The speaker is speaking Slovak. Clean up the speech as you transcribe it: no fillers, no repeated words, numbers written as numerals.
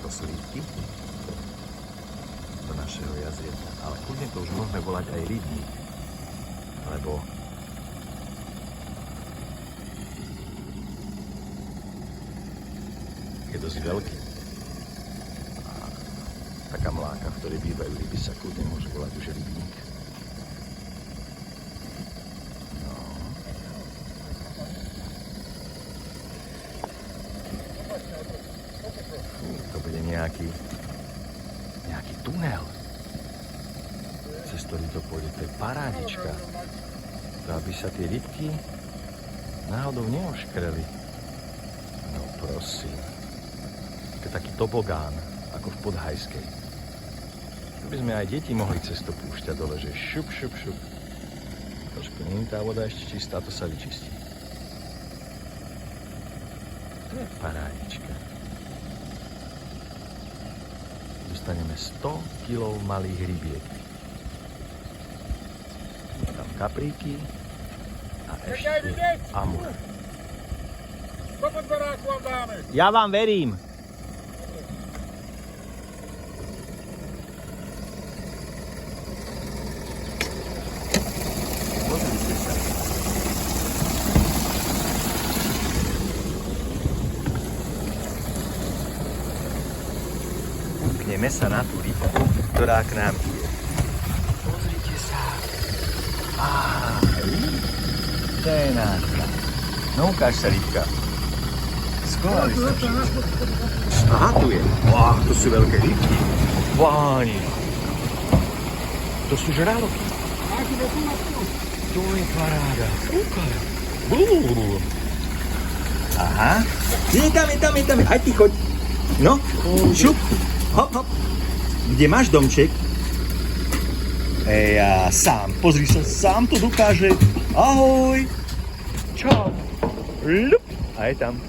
to sú rybky do našeho jazierka. Ale kľudne to už môžeme volať aj rybník, lebo je dosť veľký. A taká mláka, v ktorej bývajú ryby, sa kľudne môže volať už rybník. To bude nejaký tunel, cez ktorý to pôjde. To je parádička. To aby sa tie rybky náhodou neoškreli. No prosím. To je taký tobogán, ako v Podhajskej. To by sme aj deti mohli cez to púšťať dole, že šup, šup, šup. Trošku nie je tá voda ešte čistá, to sa vyčistí. To je parádička. Dostaneme 100 kg malých rybiek. Tam kapríky a ešte amur. Ja vám verím. Pozrite sa. Pukneme sa na tú rybu, ktorá k nám ide. Pozrite sa. To je nádhera. No ukáž sa, rybka. Schovali sa všetci. Aha, tu je. To sú veľké rybky. Váni. To sú žraloky. To je paráda. Ukáž. Aha. Je tam. Aj ty choď. No, šup. Hop. Kde máš domček? Ja sám. Pozri sa, sám to dokáže. Ahoj. Čau. Lup. A je tam.